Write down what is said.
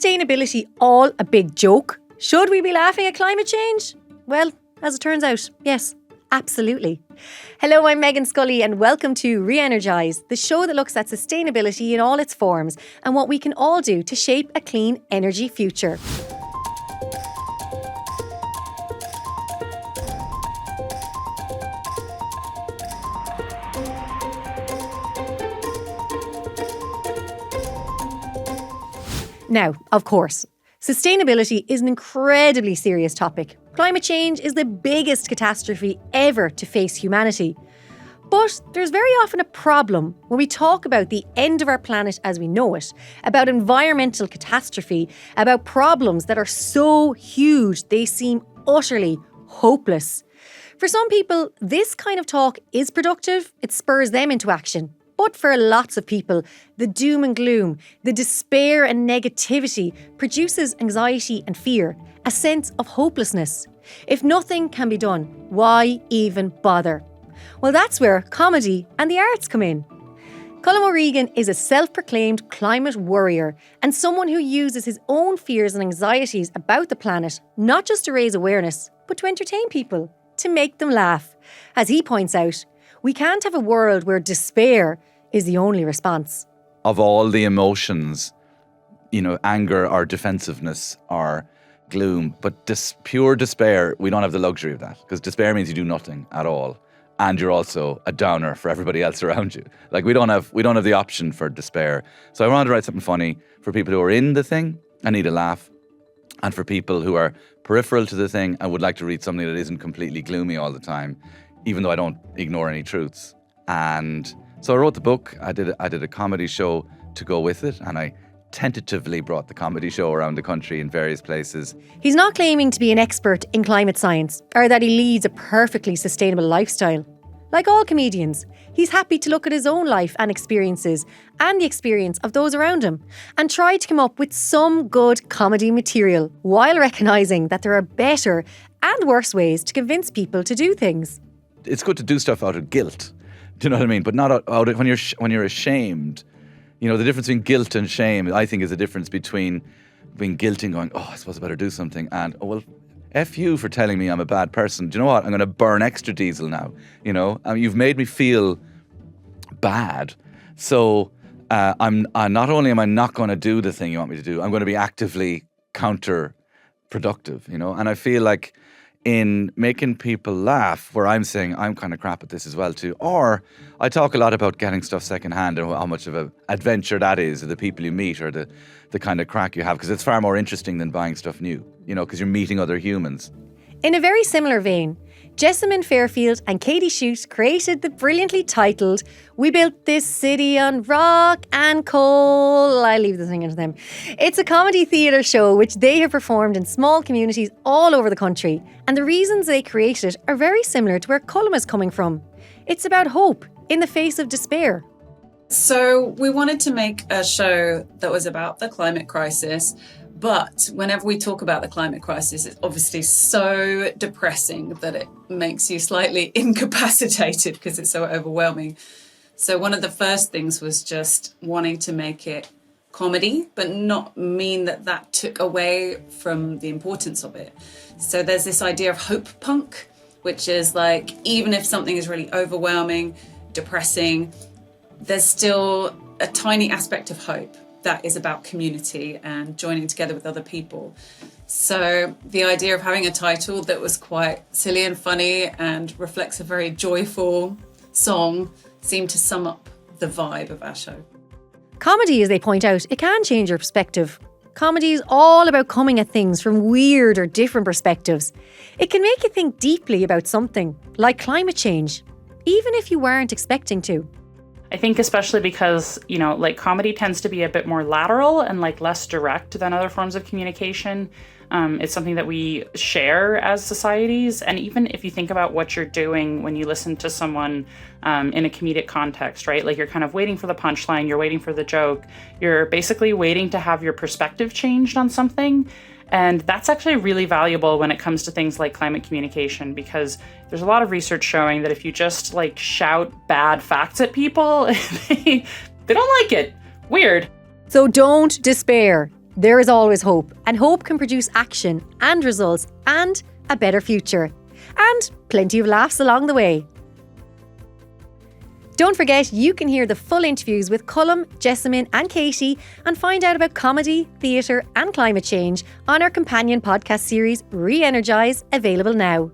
sustainability all a big joke? Should we be laughing at climate change? Well, as it turns out, yes, absolutely. Hello, I'm Meghann Scully and welcome to Energise, the show that looks at sustainability in all its forms and what we can all do to shape a clean energy future. Now, of course, sustainability is an incredibly serious topic. Climate change is the biggest catastrophe ever to face humanity. But there's very often a problem when we talk about the end of our planet as we know it, about environmental catastrophe, about problems that are so huge they seem utterly hopeless. For some people, this kind of talk is productive, it spurs them into action. But for lots of people, the doom and gloom, the despair and negativity produces anxiety and fear, a sense of hopelessness. If nothing can be done, why even bother? Well, that's where comedy and the arts come in. Colm O'Regan is a self-proclaimed climate worrier and someone who uses his own fears and anxieties about the planet not just to raise awareness, but to entertain people, to make them laugh. As he points out, we can't have a world where despair is the only response. Of all the emotions, anger or defensiveness or gloom, but pure despair, we don't have the luxury of that, because despair means you do nothing at all. And you're also a downer for everybody else around you. Like we don't have the option for despair. So I wanted to write something funny for people who are in the thing and need a laugh, and for people who are peripheral to the thing and would like to read something that isn't completely gloomy all the time, even though I don't ignore any truths. And so I wrote the book. I did a comedy show to go with it, and I tentatively brought the comedy show around the country in various places. He's not claiming to be an expert in climate science or that he leads a perfectly sustainable lifestyle. Like all comedians, he's happy to look at his own life and experiences and the experience of those around him and try to come up with some good comedy material while recognising that there are better and worse ways to convince people to do things. It's good to do stuff out of guilt. Do you know what I mean? But not out of when you're ashamed. The difference between guilt and shame, I think, is the difference between being guilty and going, oh, I suppose I better do something, and, oh, well, F you for telling me I'm a bad person. Do you know what? I'm going to burn extra diesel now. You've made me feel bad. So I'm not only am I not going to do the thing you want me to do, I'm going to be actively counterproductive, And I feel like in making people laugh, where I'm saying I'm kind of crap at this as well too, or I talk a lot about getting stuff secondhand and how much of an adventure that is, or the people you meet, or the kind of crack you have, because it's far more interesting than buying stuff new, because you're meeting other humans. In a very similar vein, Jessamyn, Fairfield and Katy Schutte created the brilliantly titled We Built This City on Rock and Coal. I leave the thing into them. It's a comedy theatre show which they have performed in small communities all over the country. And the reasons they created it are very similar to where Colm is coming from. It's about hope in the face of despair. So we wanted to make a show that was about the climate crisis. But whenever we talk about the climate crisis, it's obviously so depressing that it makes you slightly incapacitated because it's so overwhelming. So one of the first things was just wanting to make it comedy, but not mean that took away from the importance of it. So there's this idea of hope punk, which is like, even if something is really overwhelming, depressing, there's still a tiny aspect of hope that is about community and joining together with other people. So the idea of having a title that was quite silly and funny and reflects a very joyful song seemed to sum up the vibe of our show. Comedy, as they point out, it can change your perspective. Comedy is all about coming at things from weird or different perspectives. It can make you think deeply about something, like climate change, even if you weren't expecting to. I think especially because, comedy tends to be a bit more lateral and less direct than other forms of communication. It's something that we share as societies. And even if you think about what you're doing when you listen to someone in a comedic context, right? You're kind of waiting for the punchline, you're waiting for the joke. You're basically waiting to have your perspective changed on something. And that's actually really valuable when it comes to things like climate communication, because there's a lot of research showing that if you just shout bad facts at people, they don't like it. Weird. So don't despair. there is always hope, and hope can produce action and results and a better future. And plenty of laughs along the way. Don't forget, you can hear the full interviews with Colm, Jessamyn and Katy and find out about comedy, theatre and climate change on our companion podcast series, Energise, available now.